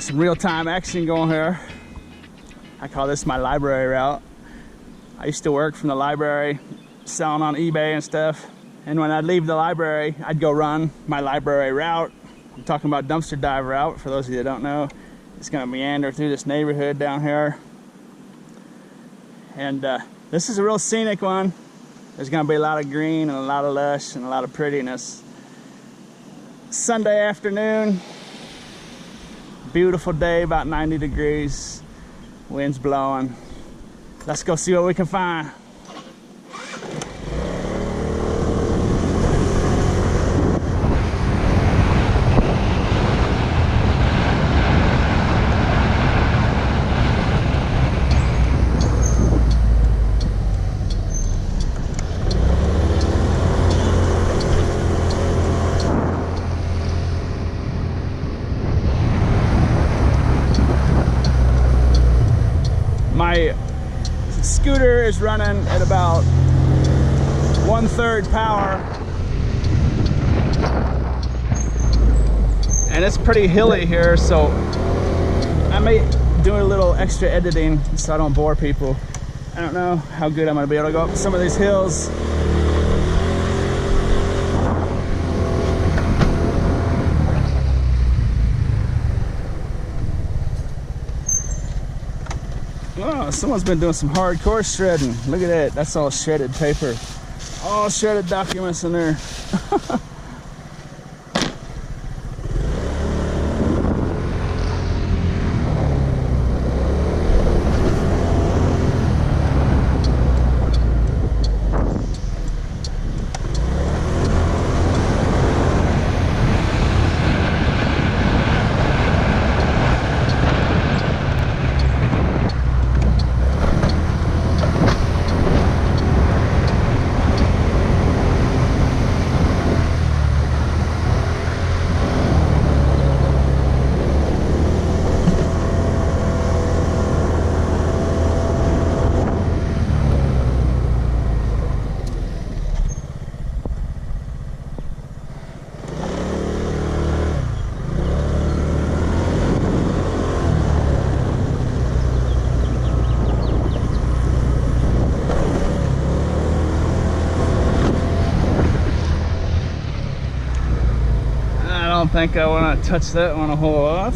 Got some real-time action going here. I call this my library route. I used to work from the library, selling on eBay and stuff. And when I'd leave the library, I'd go run my library route. I'm talking about dumpster dive route, for those of you that don't know. It's gonna meander through this neighborhood down here. And this is a real scenic one. There's gonna be a lot of green and a lot of lush and a lot of prettiness. Sunday afternoon, beautiful day, about 90 degrees, wind's blowing. Let's go see what we can find. My scooter is running at about 1/3 power, and it's pretty hilly here, so I may do a little extra editing so I don't bore people. I don't know how good I'm gonna be able to go up some of these hills. Oh, someone's been doing some hardcore shredding. Look at that. That's all shredded paper. All shredded documents in there. I don't think I want to touch that one a whole lot.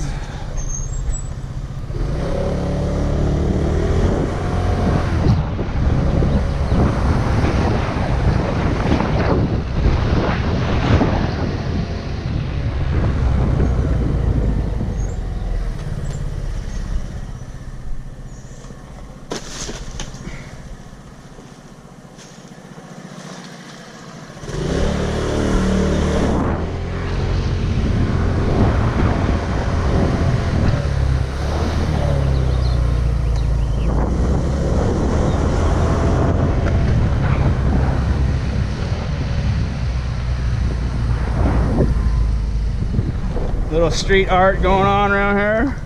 Little street art going on around here.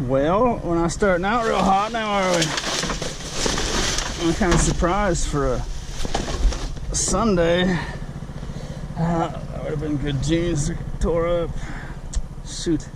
Well, we're not starting out real hot now, are we? I'm kind of surprised for a Sunday. That would have been good. Jeans tore up. Shoot.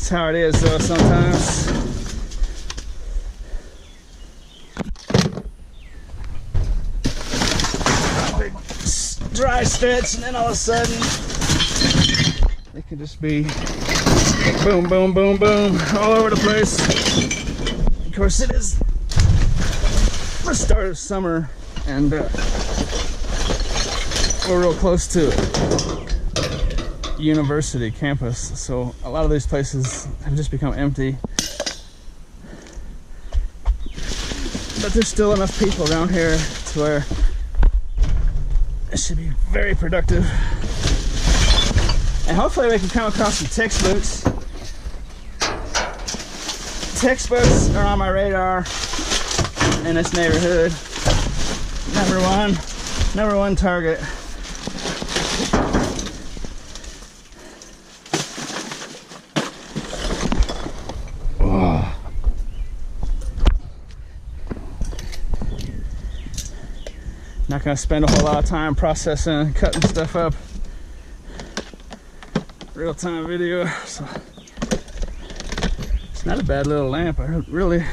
That's how it is though sometimes. Dry stretch and then all of a sudden it can just be boom, boom, boom, boom all over the place. Of course it is the start of summer and we're real close to university campus, so a lot of these places have just become empty, but there's still enough people around here to where it should be very productive, and hopefully we can come across some textbooks. Textbooks are on my radar in this neighborhood. Number one target. Not gonna spend a whole lot of time processing and cutting stuff up. Real time video, so it's not a bad little lamp. I really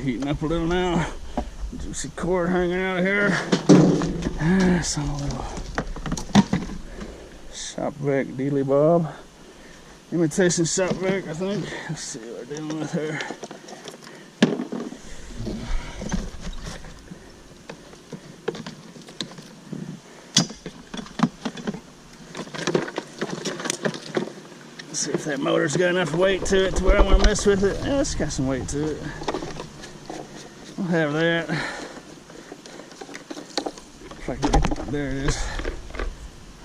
heating up a little now. Juicy cord hanging out of here. Some little Shopvac Dealy Bob. Imitation Shopvac, I think. Let's see what we're dealing with here. Let's see if that motor's got enough weight to it to where I want to mess with it. Yeah, it's got some weight to it. We'll have that. If I can get it, there it is.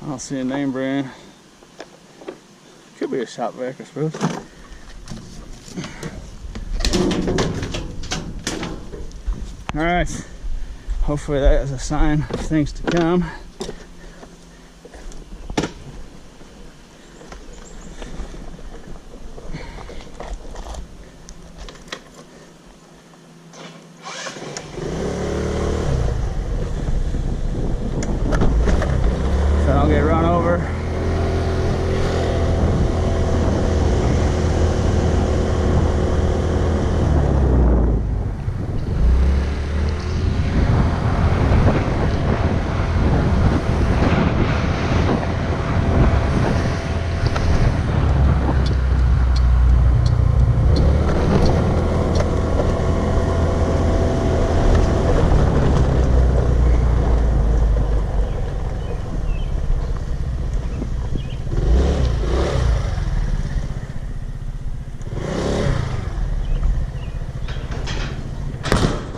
I don't see a name brand. Could be a Shopvac, I suppose. Alright. Hopefully that is a sign of things to come. So I don't get run over.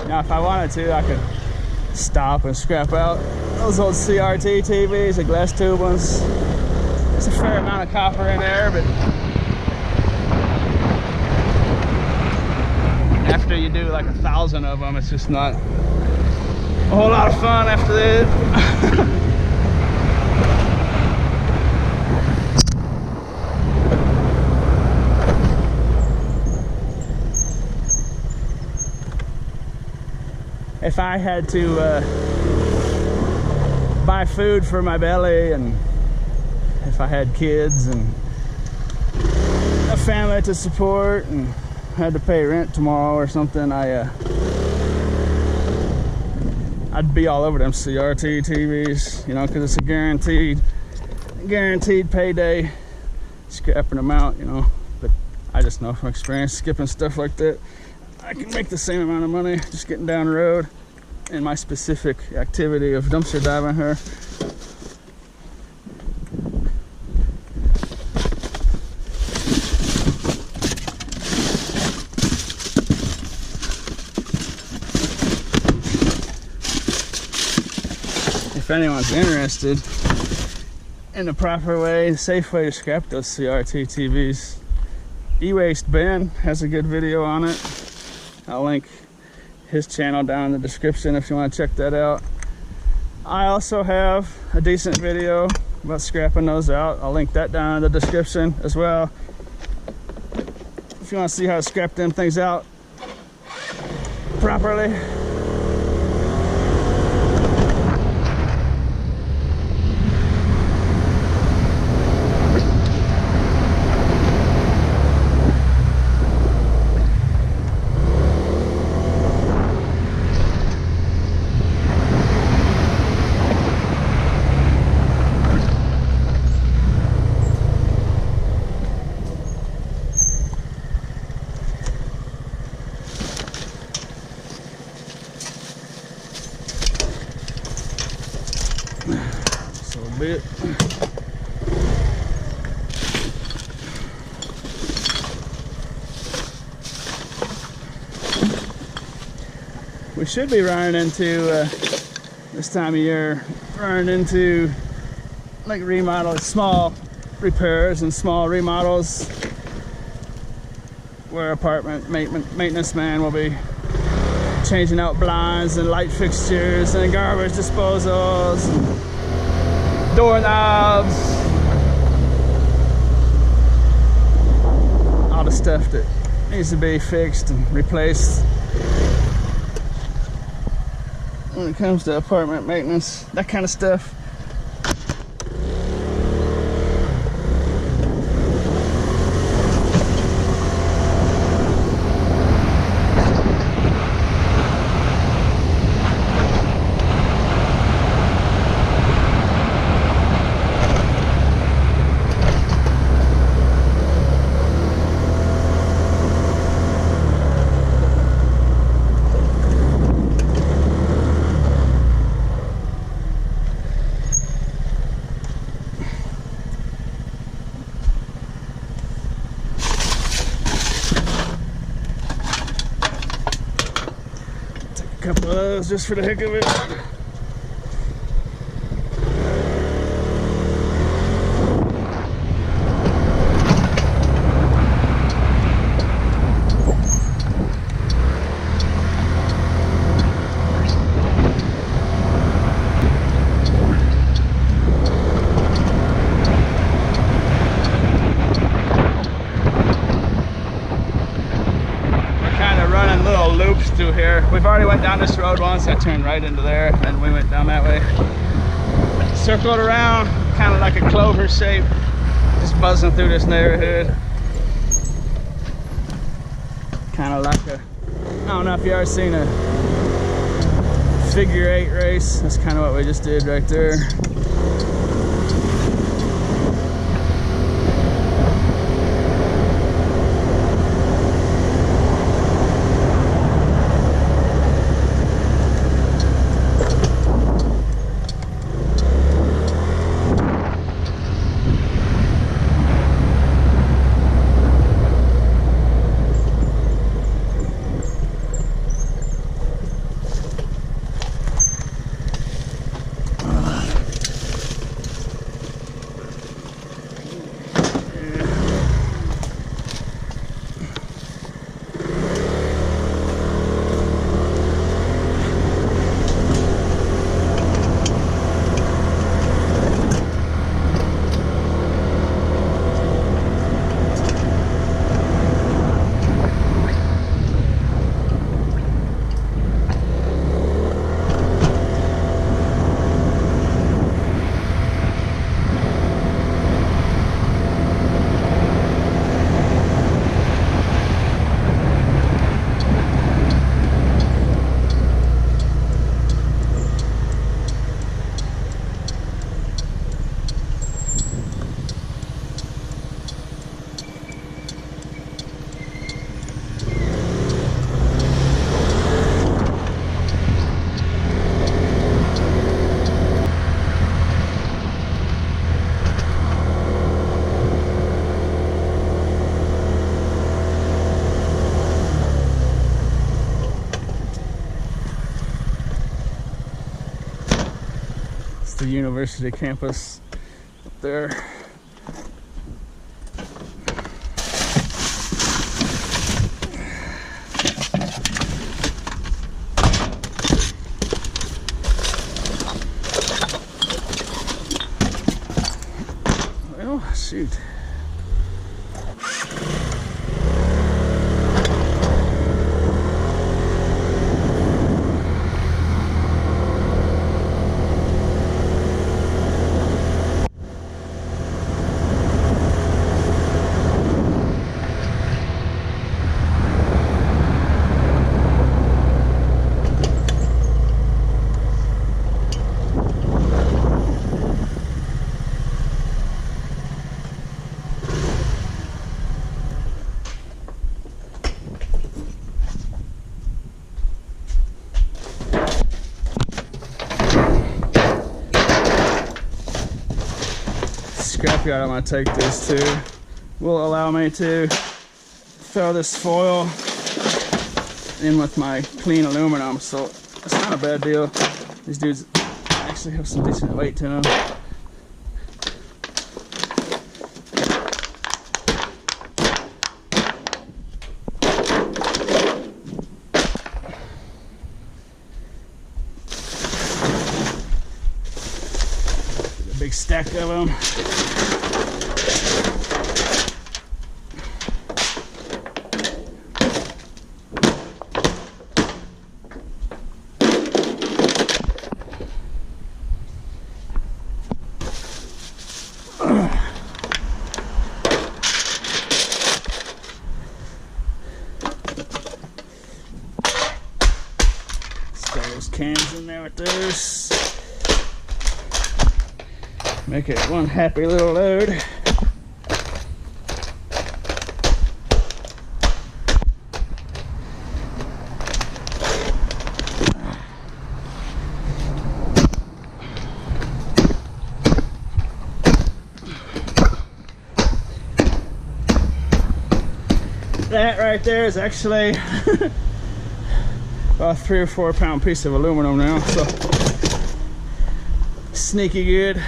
Now if I wanted to, I could stop and scrap out those old CRT TVs, the glass tube ones. There's a fair amount of copper in there, but after you do like 1,000 of them, it's just not a whole lot of fun after that. if I had to buy food for my belly, and if I had kids and a family to support and had to pay rent tomorrow or something, I'd be all over them CRT TVs, you know, because it's a guaranteed payday, scrapping them out, you know. But I just know from experience, skipping stuff like that, I can make the same amount of money just getting down the road in my specific activity of dumpster diving here. If anyone's interested in the proper way, safe way to scrap those CRT TVs, E-Waste Ben has a good video on it. I'll link his channel down in the description if you want to check that out. I also have a decent video about scrapping those out. I'll link that down in the description as well. If you want to see how to scrap them things out properly. So a bit. We should be running into this time of year, running into like remodels, small repairs and small remodels where apartment maintenance man will be changing out blinds and light fixtures and garbage disposals and doorknobs, all the stuff that needs to be fixed and replaced when it comes to apartment maintenance, that kind of stuff. A couple of those just for the heck of it. Loops through here. We've already went down this road once. I turned right into there, and then we went down that way. Circled around, kind of like a clover shape, just buzzing through this neighborhood. Kind of like a, I don't know if you ever seen a figure 8 race. That's kind of what we just did right there. the university campus up there. Well, shoot. Scrapyard I'm going to take this to will allow me to throw this foil in with my clean aluminum, so it's not a bad deal. These dudes actually have some decent weight to them. A big stack of them. Those cans in there with those. Make it one happy little load. That right there is actually about a 3 or 4 pound piece of aluminum now, so sneaky good.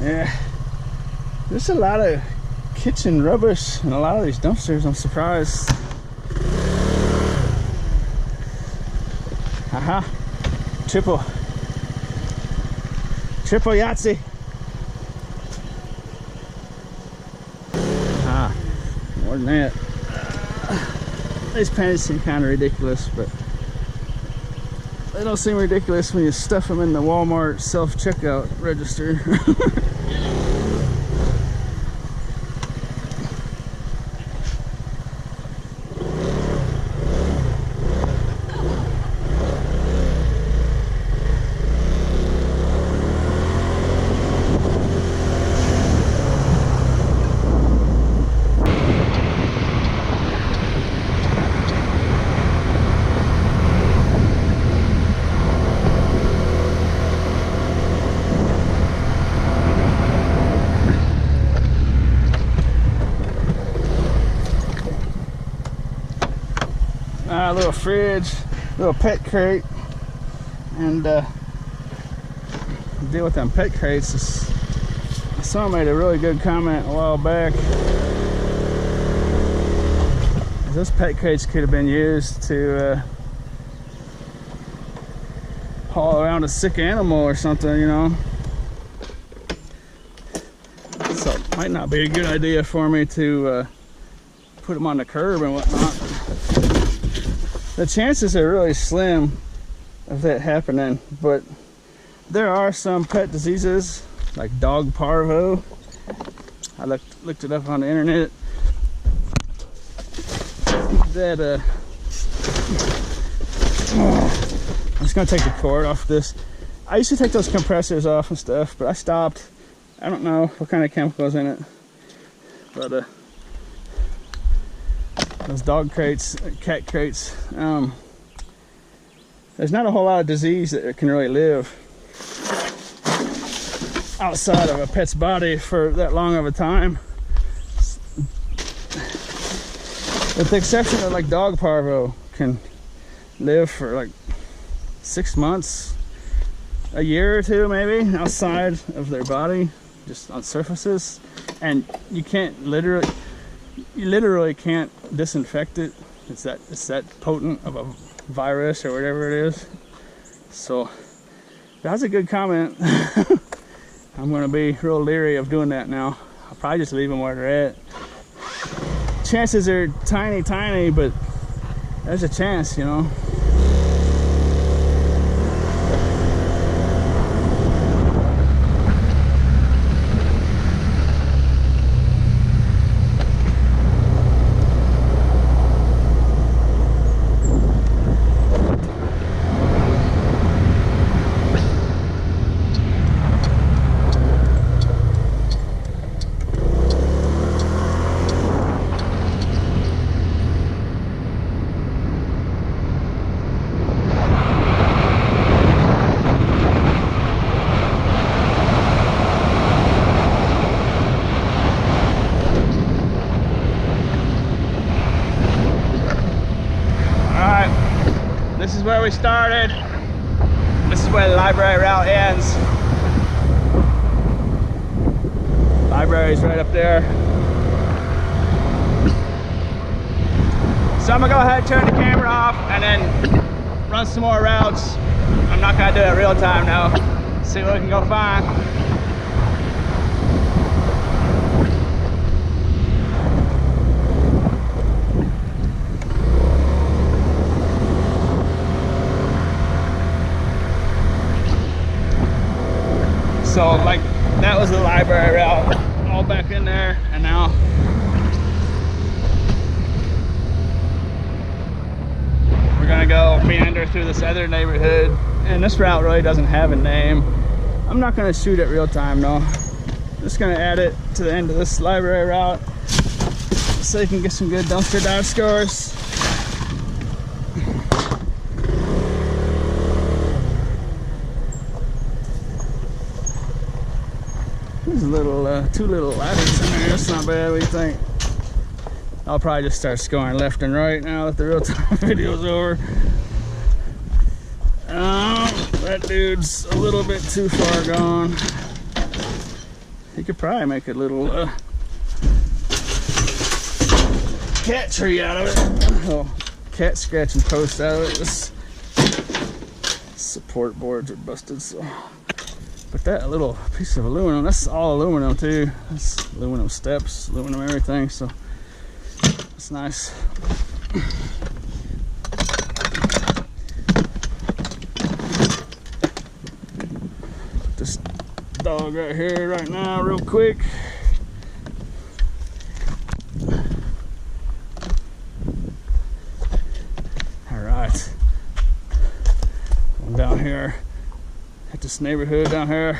Yeah, there's a lot of kitchen rubbish in a lot of these dumpsters. I'm surprised. Aha, triple Yahtzee. Ah, more than that. These panties seem kind of ridiculous, but they don't seem ridiculous when you stuff them in the Walmart self-checkout register. A little fridge, little pet crate. and deal with them pet crates. Someone made a really good comment a while back. Those pet crates could have been used to haul around a sick animal or something, you know. So it might not be a good idea for me to put them on the curb and whatnot. The chances are really slim of that happening, but there are some pet diseases like dog parvo. I looked it up on the internet. That I'm just gonna take the cord off this. I used to take those compressors off and stuff, but I stopped. I don't know what kind of chemicals in it, but those dog crates, cat crates, there's not a whole lot of disease that can really live outside of a pet's body for that long of a time. With the exception of like dog parvo, can live for like 6 months, a year or two maybe, outside of their body, just on surfaces, and you literally can't disinfect it. It's that potent of a virus or whatever it is. So that's a good comment. I'm gonna be real leery of doing that now. I'll probably just leave them where they're at. Chances are tiny, but there's a chance, you know. This is where we started. This is where the library route ends. Library's right up there. So I'm gonna go ahead and turn the camera off and then run some more routes. I'm not gonna do it real time now. See what we can go find. So like that was the library route, all back in there, and now we're gonna go meander through this other neighborhood, and this route really doesn't have a name. I'm not gonna shoot it real time though. I'm just gonna add it to the end of this library route so you can get some good dumpster dive scores. There's a little, two little ladders in there. That's not bad. What do you think? I'll probably just start scoring left and right now that the real time video's over. That dude's a little bit too far gone. He could probably make a little cat tree out of it. Oh, cat scratching post out of it. This support boards are busted, so. But that little piece of aluminum, that's all aluminum too. That's aluminum steps, aluminum everything, so it's nice. Put this dog right here right now real quick. All right, going down here. At this neighborhood down here.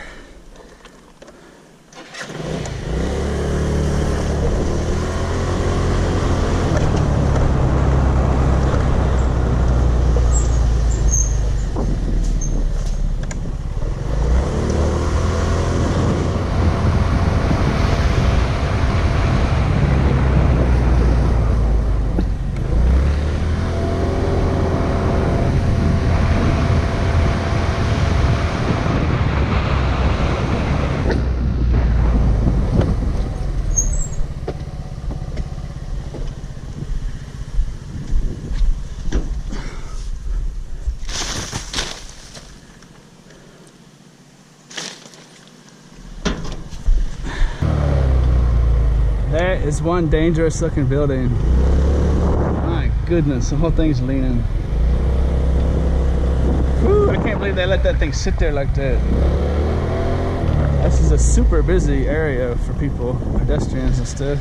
is one dangerous looking building. My goodness, the whole thing's leaning. Whew, I can't believe they let that thing sit there like that. This is a super busy area for people, pedestrians and stuff.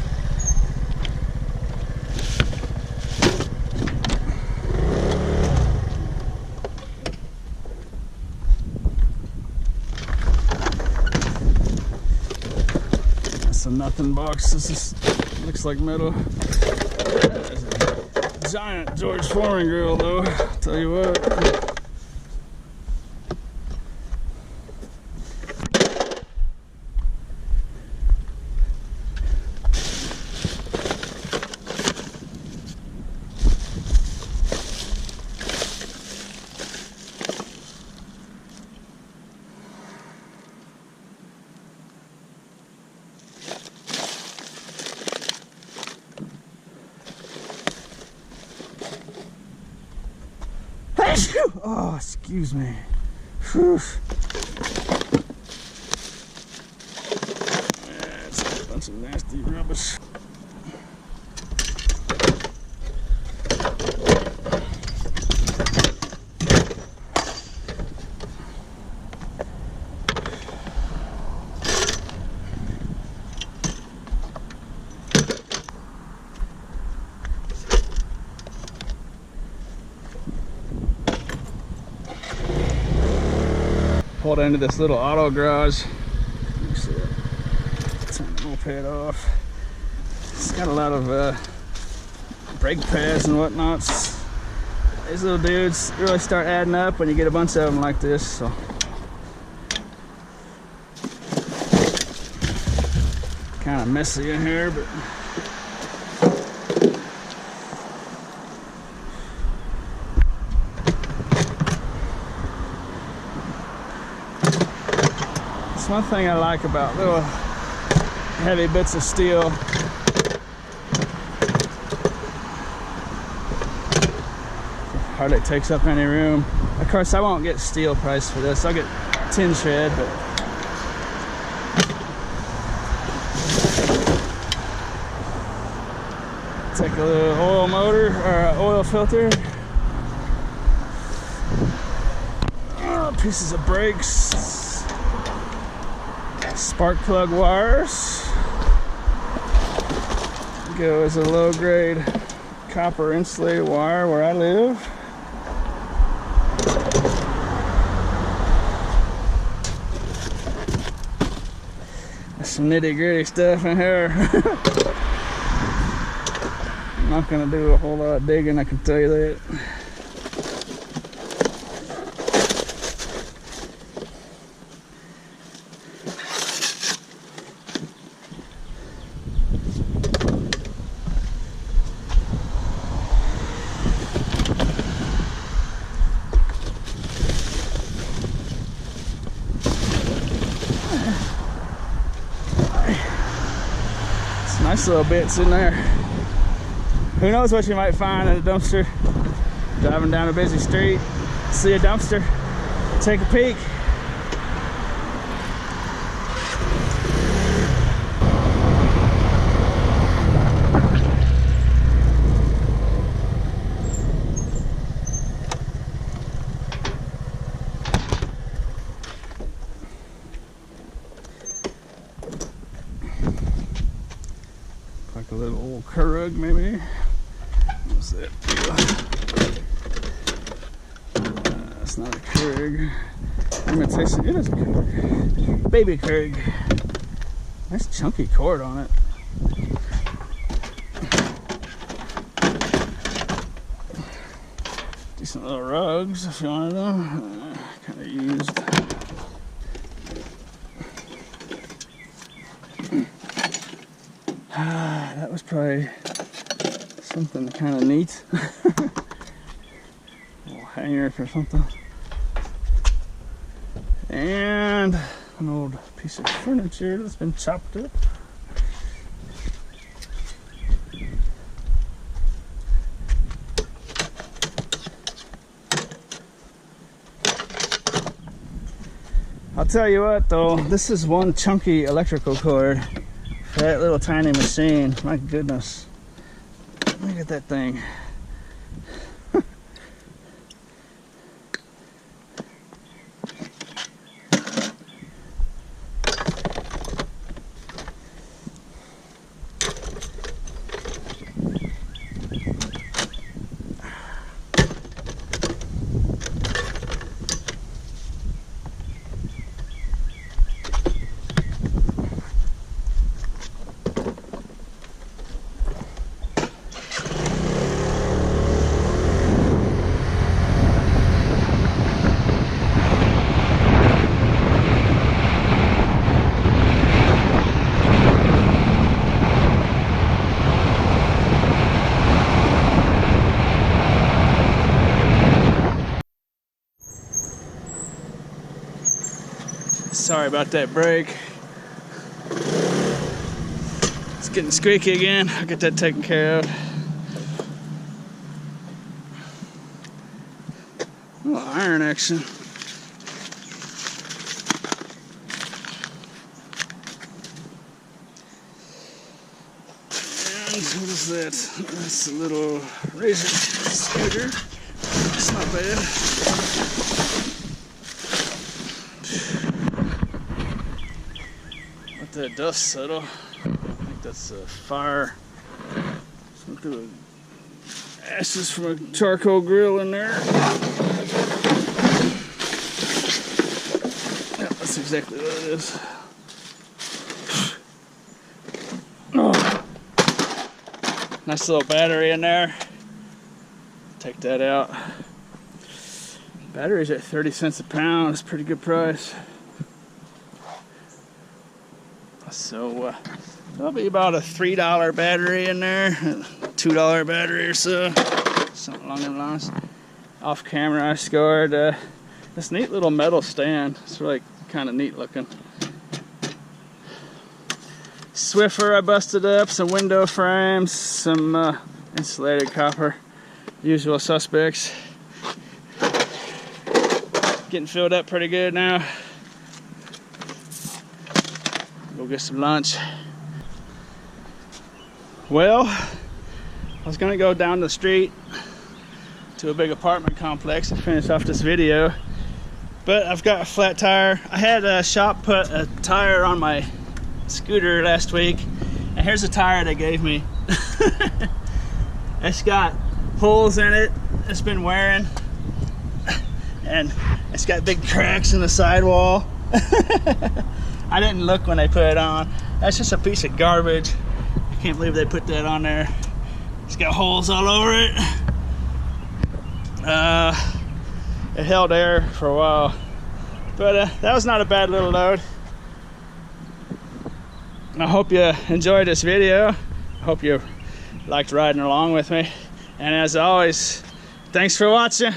That's a nothing box. This is looks like metal. That is a giant George Foreman grill though, I'll tell you what. Oh, excuse me. Whew. That's a bunch of nasty rubbish. Pulled into this little auto garage. Turn the moped off. It's got a lot of brake pads and whatnots. These little dudes really start adding up when you get a bunch of them like this. So kind of messy in here, but one thing I like about little heavy bits of steel. Hardly takes up any room. Of course, I won't get steel price for this. I'll get tin shred, but take a little oil motor or oil filter. Pieces of brakes. Spark plug wires. Go as a low grade copper insulated wire where I live. There's some nitty gritty stuff in here. I'm not gonna do a whole lot of digging, I can tell you that. Nice little bits in there. Who knows what you might find in a dumpster. Driving down a busy street, see a dumpster, take a peek. Like a little old Keurig, maybe. What's that? That's not a Keurig. Imitation. It is a Keurig. Baby Keurig. Nice chunky cord on it. Decent little rugs if you wanted them. Kind of used. That was probably something kind of neat. A little hanger for something. And an old piece of furniture that's been chopped up. I'll tell you what though, this is one chunky electrical cord for that little tiny machine. My goodness. Look at that thing. Sorry about that brake. It's getting squeaky again. I'll get that taken care of. A little iron action. And what is that? That's a little razor scooter. It's not bad. The dust settle. I think that's a fire. Some ashes from a charcoal grill in there. Yeah, that's exactly what it is. Oh. Nice little battery in there. Take that out. Battery's at 30 cents a pound. That's a pretty good price. So there'll be about a $3 battery in there, a $2 battery or so, something along those lines. Off camera I scored this neat little metal stand. It's really kind of neat looking. Swiffer I busted up, some window frames, some insulated copper, usual suspects. Getting filled up pretty good now. Go get some lunch. Well, I was gonna go down the street to a big apartment complex and finish off this video, but I've got a flat tire. I had a shop put a tire on my scooter last week, and here's a tire they gave me. It's got holes in it. It's been wearing, and it's got big cracks in the sidewall. I didn't look when they put it on. That's just a piece of garbage. I can't believe they put that on there. It's got holes all over it. It held air for a while, but that was not a bad little load. I hope you enjoyed this video. I hope you liked riding along with me. And as always, thanks for watching.